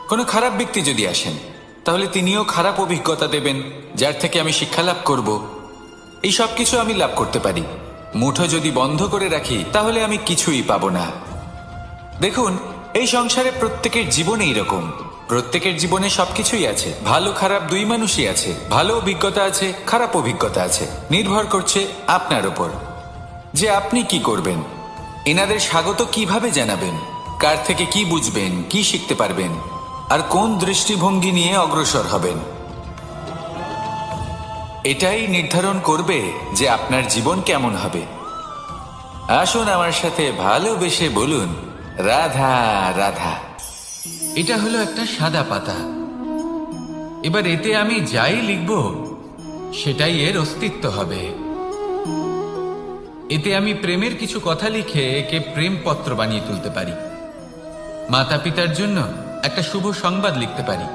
কোনো খারাপ ব্যক্তি যদি আসেন, তাহলে তিনিও খারাপ অভিজ্ঞতা দেবেন, যার থেকে আমি শিক্ষা লাভ করব। এই সব কিছু আমি লাভ করতে পারি। মুঠো যদি বন্ধ করে রাখি, তাহলে আমি কিছুই পাবো না। দেখুন, এই সংসারে প্রত্যেকের জীবনে এইরকম। প্রত্যেকের জীবনে সবকিছুই আছে, ভালো খারাপ দুই মানুষই আছে। ভালো অভিজ্ঞতা আছে, খারাপ অভিজ্ঞতা আছে। নির্ভর করছে আপনার ওপর যে আপনি কি করবেন, এনাদের স্বাগত কিভাবে জানাবেন, কার থেকে কি বুঝবেন, কি শিখতে পারবেন, আর কোন দৃষ্টিভঙ্গি নিয়ে অগ্রসর হবেন। এটাই নির্ধারণ করবে যে আপনার জীবন কেমন হবে। আসুন আমার সাথে ভালোবেসে বলুন, রাধা রাধা। এটা হলো একটা সাদা পাতা। এবার এতে আমি যাই লিখব, সেটাই এর অস্তিত্ব হবে। এতে আমি প্রেমের কিছু কথা লিখে একে প্রেমপত্র বানিয়ে তুলতে পারি। মাতা পিতার জন্য একটা শুভ সংবাদ লিখতে পারি।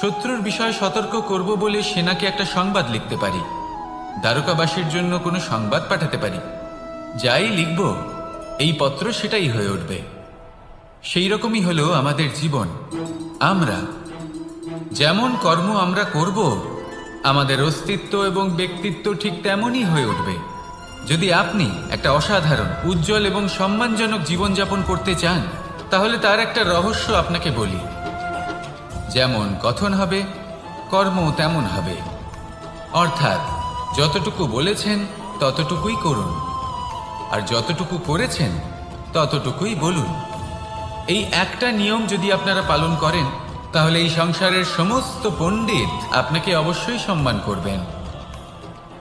শত্রুর বিষয়ে সতর্ক করব বলে সেনাকে একটা সংবাদ লিখতে পারি। দ্বারকাবাসীর জন্য কোনো সংবাদ পাঠাতে পারি। যাই লিখব, এই পত্র সেটাই হয়ে উঠবে। সেই রকমই হলো আমাদের জীবন। আমরা যেমন কর্ম আমরা করব, আমাদের অস্তিত্ব এবং ব্যক্তিত্ব ঠিক তেমনই হয়ে উঠবে। যদি আপনি একটা অসাধারণ, উজ্জ্বল এবং সম্মানজনক জীবনযাপন করতে চান, তাহলে তার একটা রহস্য আপনাকে বলি। যেমন কথন হবে, কর্ম তেমন হবে। অর্থাৎ যতটুকু বলেছেন ততটুকুই করুন, আর যতটুকু করেছেন ততটুকুই বলুন। এই একটা নিয়ম যদি আপনারা পালন করেন, তাহলে এই সংসারের সমস্ত পণ্ডিত আপনাকে অবশ্যই সম্মান করবেন।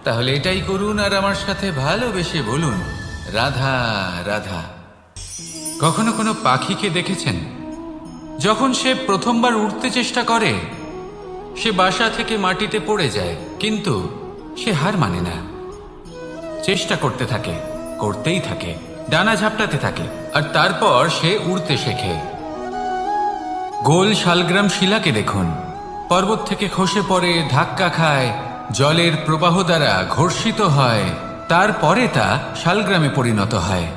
তাহলে এটাই করুন আর আমার সাথে ভালোবেসে বলুন, রাধা রাধা। কখনো কোনো পাখিকে দেখেছেন? যখন সে প্রথমবার উঠতে চেষ্টা করে, সে বাসা থেকে মাটিতে পড়ে যায়, কিন্তু সে হার মানে না। চেষ্টা করতে থাকে, করতেই থাকে, ডানা ঝাপটাতে থাকে, আর তারপর সে উড়তে শেখে। গোল শালগ্রাম শিলাকে দেখুন, পর্বত থেকে খসে পড়ে, ধাক্কা খায়, জলের প্রবাহ দ্বারা ঘর্ষিত হয়, তারপরে তা শালগ্রামে পরিণত হয়।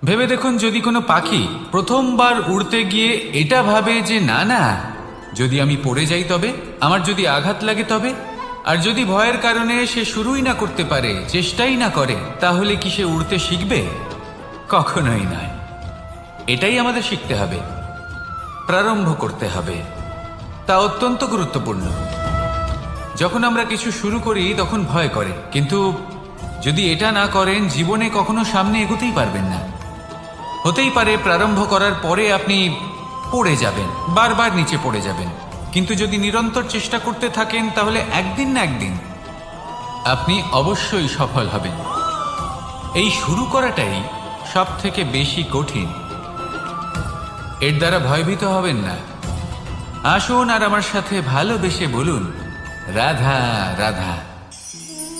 ভেবে দেখুন, যদি কোনো পাখি প্রথমবার উড়তে গিয়ে এটা ভাবে যে না না, যদি আমি পড়ে যাই তবে, আমার যদি আঘাত লাগে তবে, আর যদি ভয়ের কারণে সে শুরুই না করতে পারে, চেষ্টাই না করে, তাহলে কি সে উড়তে শিখবে? কখনোই নয়। এটাই আমাদের শিখতে হবে, প্রারম্ভ করতে হবে। তা অত্যন্ত গুরুত্বপূর্ণ। যখন আমরা কিছু শুরু করি তখন ভয় করে, কিন্তু যদি এটা না করেন জীবনে কখনো সামনে এগোতেই পারবেন না। হতেই পারে প্রারম্ভ করার পরে আপনি পড়ে যাবেন, বারবার নিচে পড়ে যাবেন, কিন্তু যদি নিরন্তর চেষ্টা করতে থাকেন তাহলে একদিন না একদিন আপনি অবশ্যই সফল হবেন। এই শুরু করাটাই সব থেকে বেশি কঠিন। এর দ্বারা ভয়ভীত হবেন না। আসুন আর আমার সাথে ভালোবেসে বলুন, রাধা রাধা।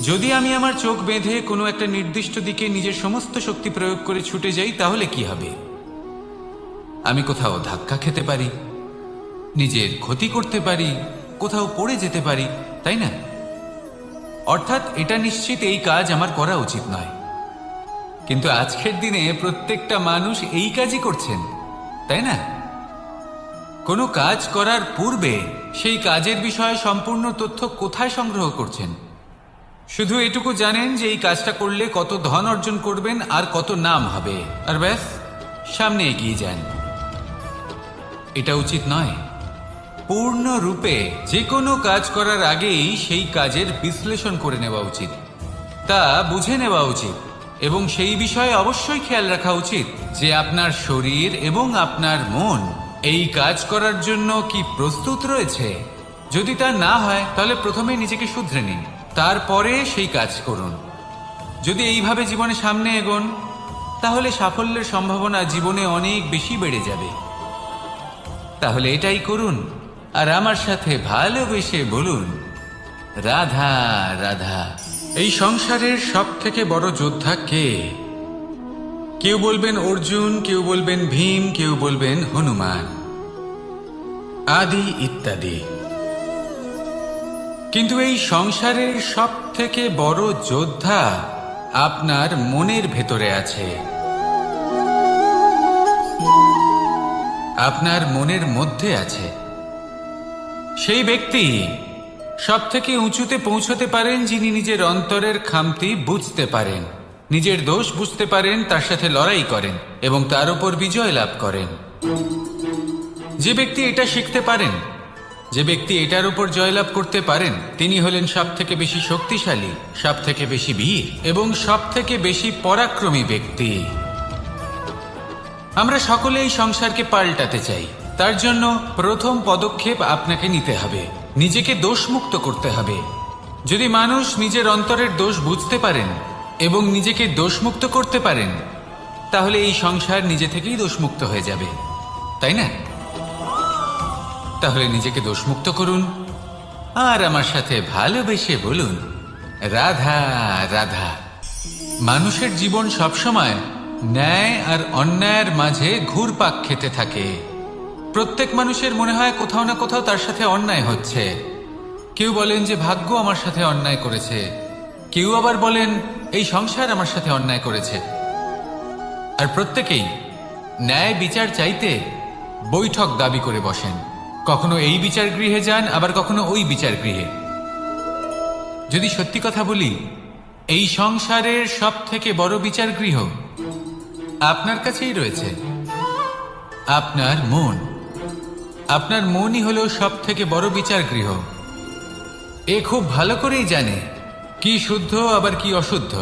যদি আমি আমার চোখ বেঁধে কোনো একটা নির্দিষ্ট দিকে নিজের সমস্ত শক্তি প্রয়োগ করে ছুটে যাই, তাহলে কি হবে? আমি কোথাও ধাক্কা খেতে পারি, নিজের ক্ষতি করতে পারি, কোথাও পড়ে যেতে পারি, তাই না? অর্থাৎ এটা নিশ্চিত এই কাজ আমার করা উচিত নয়। কিন্তু আজকের দিনে প্রত্যেকটা মানুষ এই কাজই করছেন, তাই না? কোনো কাজ করার পূর্বে সেই কাজের বিষয়ে সম্পূর্ণ তথ্য কোথায় সংগ্রহ করছেন? শুধু এটুকু জানেন যে এই কাজটা করলে কত ধন অর্জন করবেন আর কত নাম হবে, আর ব্যাস সামনে এগিয়ে যান। এটা উচিত নয়। পূর্ণরূপে যে কোনো কাজ করার আগেই সেই কাজের বিশ্লেষণ করে নেওয়া উচিত, তা বুঝে নেওয়া উচিত, এবং সেই বিষয়ে অবশ্যই খেয়াল রাখা উচিত যে আপনার শরীর এবং আপনার মন এই কাজ করার জন্য কি প্রস্তুত রয়েছে। যদি তা না হয় তাহলে প্রথমে নিজেকে শুধরে নিন, তারপরে সেই কাজ করুন। যদি এইভাবে জীবনে সামনে এগোন তাহলে সাফল্যের সম্ভাবনা জীবনে অনেক বেশি বেড়ে যাবে। তাহলে এটাই করুন আর আমার সাথে ভালোবেসে বলুন, রাধা রাধা। এই সংসারের সব থেকে বড় যোদ্ধা কে? কেউ বলবেন অর্জুন, কেউ বলবেন ভীম, কেউ বলবেন হনুমান, আদি ইত্যাদি। কিন্তু এই সংসারের সব থেকে বড় যোদ্ধা আপনার মনের ভেতরে আছে, আপনার মনের মধ্যে আছে। সেই ব্যক্তি সব থেকে উঁচুতে পৌঁছতে পারেন যিনি নিজের অন্তরের খামতি বুঝতে পারেন, নিজের দোষ বুঝতে পারেন, তার সাথে লড়াই করেন এবং তার উপর বিজয় লাভ করেন। যে ব্যক্তি এটা শিখতে পারেন, যে ব্যক্তি এটার উপর জয়লাভ করতে পারেন, তিনি হলেন সব থেকে বেশি শক্তিশালী, সব থেকে বেশি বীর এবং সব থেকে বেশি পরাক্রমী ব্যক্তি। আমরা সকলে এই সংসারকে পাল্টাতে চাই। তার জন্য প্রথম পদক্ষেপ আপনাকে নিতে হবে, নিজেকে দোষমুক্ত করতে হবে। যদি মানুষ নিজের অন্তরের দোষ বুঝতে পারেন এবং নিজেকে দোষমুক্ত করতে পারেন, তাহলে এই সংসার নিজে থেকেই দোষমুক্ত হয়ে যাবে, তাই না? তাহলে নিজেকে দোষমুক্ত করুন আর আমার সাথে ভালোবেসে বলুন, রাধা রাধা। মানুষের জীবন সবসময় ন্যায় আর অন্যায়ের মাঝে ঘুরপাক খেতে থাকে। প্রত্যেক মানুষের মনে হয় কোথাও না কোথাও তার সাথে অন্যায় হচ্ছে। কেউ বলেন যে ভাগ্য আমার সাথে অন্যায় করেছে, কেউ আবার বলেন এই সংসার আমার সাথে অন্যায় করেছে। আর প্রত্যেকেই ন্যায় বিচার চাইতে বৈঠক দাবি করে বসেন। কখনো এই বিচার গৃহে যান, আবার কখনো ওই বিচার গৃহে। যদি সত্যি কথা বলি, এই সংসারের সব থেকে বড় বিচার গৃহ আপনার কাছেই রয়েছে, আপনার মন। আপনার মনই হলো সব থেকে বড় বিচার গৃহ। এ খুব ভালো করেই জানে কি শুদ্ধ আবার কি অশুদ্ধ,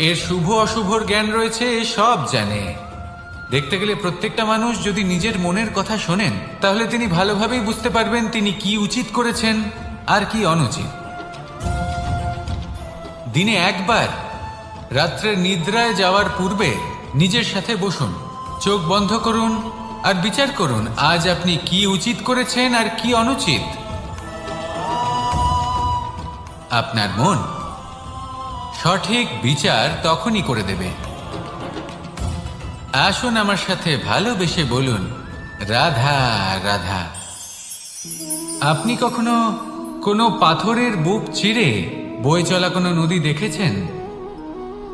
এর শুভ অশুভর জ্ঞান রয়েছে, এ সব জানে। দেখতে গেলে প্রত্যেকটা মানুষ যদি নিজের মনের কথা শোনেন, তাহলে তিনি ভালোভাবেই বুঝতে পারবেন তিনি কি উচিত করেছেন আর কি অনুচিত। দিনে একবার রাত্রের নিদ্রায় যাওয়ার পূর্বে নিজের সাথে বসুন, চোখ বন্ধ করুন আর বিচার করুন আজ আপনি কি উচিত করেছেন আর কি অনুচিত। আপনার মন সঠিক বিচার তখনই করে দেবে। আসুন আমার সাথে ভালোবেসে বলুন, রাধা রাধা। আপনি কখনো কোনো পাথরের বুক চিরে বয়ে চলা কোনো নদী দেখেছেন?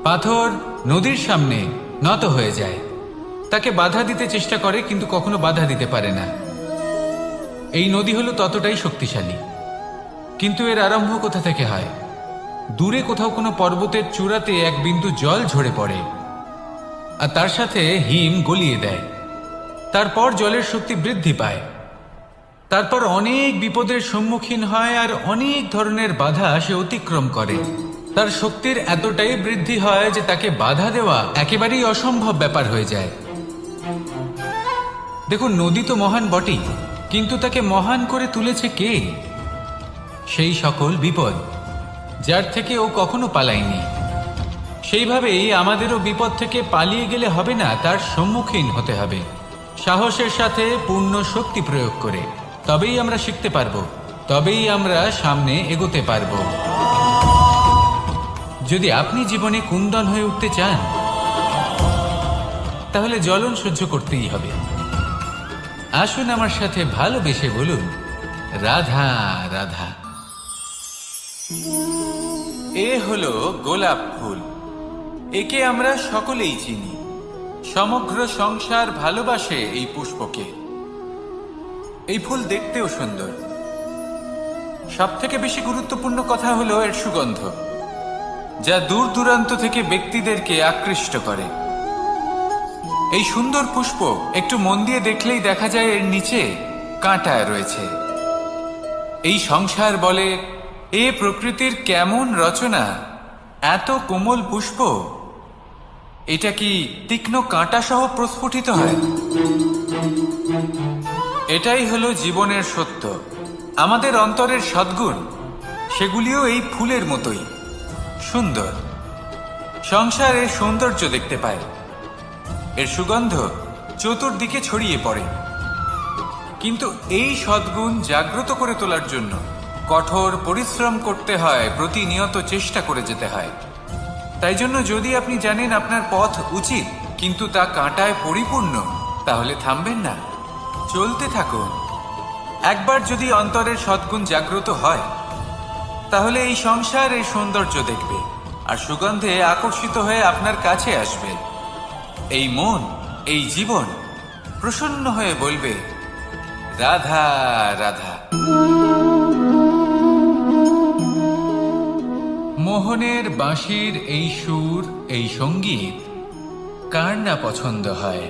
পাথর নদীর সামনে নত হয়ে যায়, তাকে বাধা দিতে চেষ্টা করে কিন্তু কখনো বাধা দিতে পারে না। এই নদী হলো ততটাই শক্তিশালী, কিন্তু এর আরম্ভ কোথা থেকে হয়? দূরে কোথাও কোনো পর্বতের চূড়াতে এক বিন্দু জল ঝরে পড়ে আর তার সাথে হিম গলিয়ে দেয়। তারপর জলের শক্তি বৃদ্ধি পায়, তারপর অনেক বিপদের সম্মুখীন হয় আর অনেক ধরনের বাধা সে অতিক্রম করে। তার শক্তির এতটাই বৃদ্ধি হয় যে তাকে বাধা দেওয়া একেবারেই অসম্ভব ব্যাপার হয়ে যায়। দেখুন, নদী তো মহান বটেই, কিন্তু তাকে মহান করে তুলেছে কে? সেই সকল বিপদ যার থেকে ও কখনো পালায়নি। সেইভাবেই আমাদেরও বিপদ থেকে পালিয়ে গেলে হবে না, তার সম্মুখীন হতে হবে সাহসের সাথে, পূর্ণ শক্তি প্রয়োগ করে। তবেই আমরা শিখতে পারবো, তবেই আমরা সামনে এগোতে পারবো। যদি আপনি জীবনে কুন্দন হয়ে উঠতে চান, তাহলে জ্বলন সহ্য করতেই হবে। আসুন আমার সাথে ভালোবেসে বলুন, রাধা রাধা। এ হলো গোলাপ ফুল। একে আমরা সকলেই চিনি। সমগ্র সংসার ভালোবাসে এই পুষ্পকে। এই ফুল দেখতেও সুন্দর। সবথেকে বেশি গুরুত্বপূর্ণ কথা হলো এর সুগন্ধ, যা দূর দূরান্ত থেকে ব্যক্তিদেরকে আকৃষ্ট করে। এই সুন্দর পুষ্প একটু মন দিয়ে দেখলেই দেখা যায় এর নিচে কাঁটা রয়েছে। এই সংসার বলে, এ প্রকৃতির কেমন রচনা, এত কোমল পুষ্প, এটা কি তীক্ষ্ণ কাঁটা সহ প্রস্ফুটিত হয়? এটাই হলো জীবনের সত্য। আমাদের অন্তরের সদ্গুণ, সেগুলিও এই ফুলের মতোই সুন্দর। সংসারের সৌন্দর্য দেখতে পায়, এর সুগন্ধ চতুর্দিকে ছড়িয়ে পড়ে। কিন্তু এই সদ্গুণ জাগ্রত করে তোলার জন্য কঠোর পরিশ্রম করতে হয়, প্রতিনিয়ত চেষ্টা করে যেতে হয়। তাই জন্য যদি আপনি জানেন আপনার পথ উচিত কিন্তু তা কাঁটায় পরিপূর্ণ, তাহলে থামবেন না, চলতে থাকুন। একবার যদি অন্তরের সদ্গুণ জাগ্রত হয়, তাহলে এই সংসার এর সৌন্দর্য দেখবে আর সুগন্ধে আকর্ষিত হয়ে আপনার কাছে আসবে। এই মন, এই জীবন প্রসন্ন হয়ে বলবে, রাধা রাধা। মোহনের বাঁশির এই সুর, এই সঙ্গীত কার না পছন্দ হয়?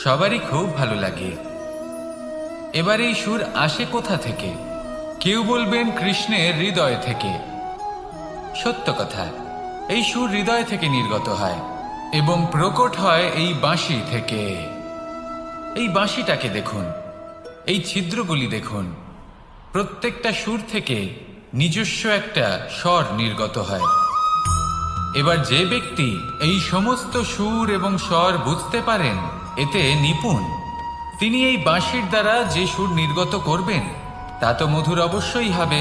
সবারই খুব ভালো লাগে। এবার এই সুর আসে কোথা থেকে? কেউ বলবেন কৃষ্ণের হৃদয় থেকে। সত্য কথা, এই সুর হৃদয় থেকে নির্গত হয় এবং প্রকট হয় এই বাঁশি থেকে। এই বাঁশিটাকে দেখুন, এই ছিদ্রগুলি দেখুন, প্রত্যেকটা সুর থেকে নিজস্ব একটা স্বর নির্গত হয়। এবার যে ব্যক্তি এই সমস্ত সুর এবং স্বর বুঝতে পারেন, এতে নিপুণ, তিনি এই বাঁশির দ্বারা যে সুর নির্গত করবেন তা তো মধুর অবশ্যই হবে।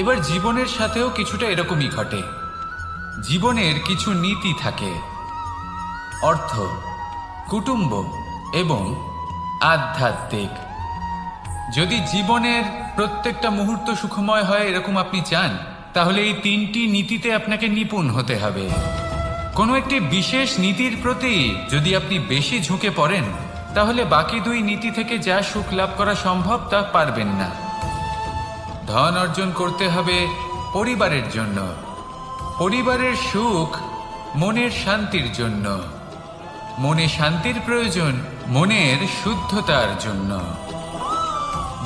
এবার জীবনের সাথেও কিছুটা এরকমই ঘটে। জীবনের কিছু নীতি থাকে, অর্থ, কুটুম্ব এবং আধ্যাত্মিক। যদি জীবনের প্রত্যেকটা মুহূর্ত সুখময় হয় এরকম আপনি চান, তাহলে এই তিনটি নীতিতে আপনাকে নিপুণ হতে হবে। কোনো একটি বিশেষ নীতির প্রতি যদি আপনি বেশি ঝুঁকে পড়েন, তাহলে বাকি দুই নীতি থেকে যা সুখ লাভ করা সম্ভব তা পারবেন না। ধন অর্জন করতে হবে পরিবারের জন্য, পরিবারের সুখ মনের শান্তির জন্য, মনে শান্তির প্রয়োজন মনের শুদ্ধতার জন্য।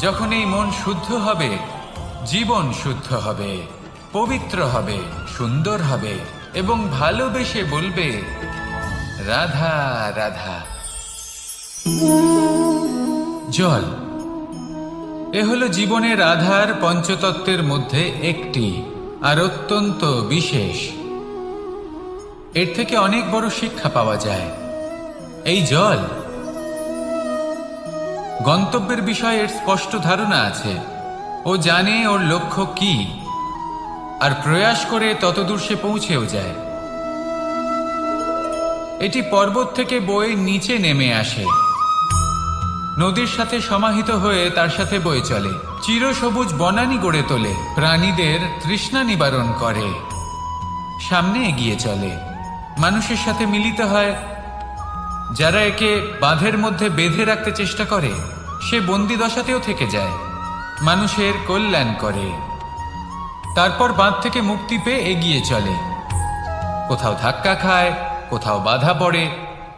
যখন এই মন শুদ্ধ হবে, জীবন শুদ্ধ হবে, পবিত্র হবে, সুন্দর হবে এবং ভালোবেসে বলবে, রাধা রাধা। জল, এ হলো জীবনের আধার, পঞ্চতত্ত্বের মধ্যে একটি, আর অত্যন্ত বিশেষ। এর থেকে অনেক বড় শিক্ষা পাওয়া যায়। এই জল, গন্তব্যের বিষয়ে এর স্পষ্ট ধারণা আছে। ও জানে ওর লক্ষ্য কি, আর প্রয়াস করে ততদূর সে পৌঁছেও যায়। এটি পর্বত থেকে বয়ে নিচে নেমে আসে, নদীর সাথে সমাহিত হয়ে তার সাথে বয়ে চলে, চিরসবুজ বনানী গড়ে তোলে, প্রাণীদের তৃষ্ণা নিবারণ করে, সামনে এগিয়ে চলে, মানুষের সাথে মিলিত হয়। যারা একে বাঁধের মধ্যে বেঁধে রাখতে চেষ্টা করে সে বন্দি দশাতেও থেকে যায়, মানুষের কল্যাণ করে। তারপর বাঁধ থেকে মুক্তি পেয়ে এগিয়ে চলে, কোথাও ধাক্কা খায়, কোথাও বাধা পড়ে,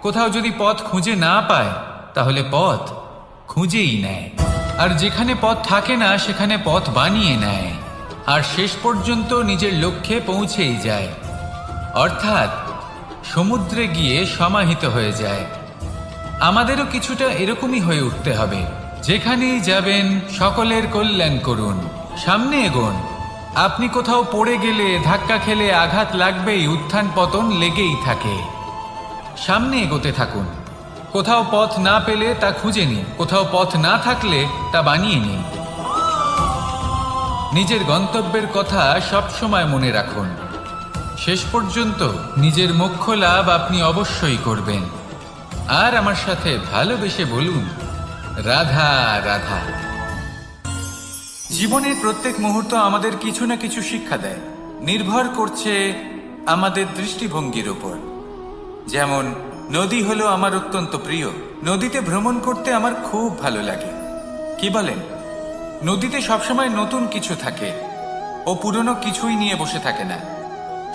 কোথাও যদি পথ খুঁজে না পায় তাহলে পথ খুঁজেই নেয়, আর যেখানে পথ থাকে না সেখানে পথ বানিয়ে নেয়, আর শেষ পর্যন্ত নিজের লক্ষ্যে পৌঁছেই যায়, অর্থাৎ সমুদ্রে গিয়ে সমাহিত হয়ে যায়। আমাদেরও কিছুটা এরকমই হয়ে উঠতে হবে। যেখানেই যাবেন সকলের কল্যাণ করুন, সামনে এগোন। আপনি কোথাও পড়ে গেলে, ধাক্কা খেলে আঘাত লাগবেই, উত্থান পতন লেগেই থাকে। সামনে এগোতে থাকুন। কোথাও পথ না পেলে তা খুঁজে নিন, কোথাও পথ না থাকলে তা বানিয়ে নিন। নিজের গন্তব্যের কথা সবসময় মনে রাখুন। শেষ পর্যন্ত নিজের মোক্ষ লাভ আপনি অবশ্যই করবেন। আর আমার সাথে ভালোবেসে বলুন, রাধা রাধা। জীবনের প্রত্যেক মুহূর্ত আমাদের কিছু না কিছু শিক্ষা দেয়, নির্ভর করছে আমাদের দৃষ্টিভঙ্গির উপর। যেমন নদী হলো আমার অত্যন্ত প্রিয়, নদীতে ভ্রমণ করতে আমার খুব ভালো লাগে। কি বলেন? নদীতে সবসময় নতুন কিছু থাকে, ও পুরনো কিছুই নিয়ে বসে থাকে না,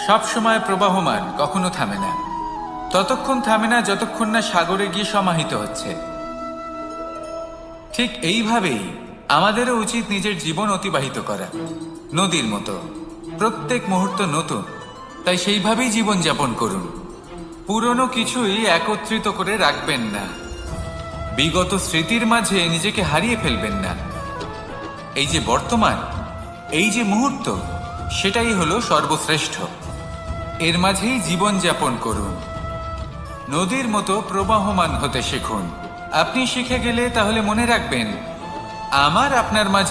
সবসময় প্রবাহমান, কখনো থামে না। ততক্ষণ থামে না যতক্ষণ না সাগরে গিয়ে সমাহিত হচ্ছে। ঠিক এইভাবেই আমাদেরও উচিত নিজের জীবন অতিবাহিত করা, নদীর মতো। প্রত্যেক মুহূর্ত নতুন, তাই সেইভাবেই জীবন যাপন করুন। পুরনো কিছুই একত্রিত করে রাখবেন না, বিগত স্মৃতির মাঝে নিজেকে হারিয়ে ফেলবেন না। এই যে বর্তমান, এই যে মুহূর্ত, সেটাই হলো সর্বশ্রেষ্ঠ। এর মাঝেই জীবন যাপন করুন, নদীর মতো প্রবাহমান হতে শিখুন। আপনি শিখে গেলে তাহলে মনে রাখবেন, আমার আপনার মাঝে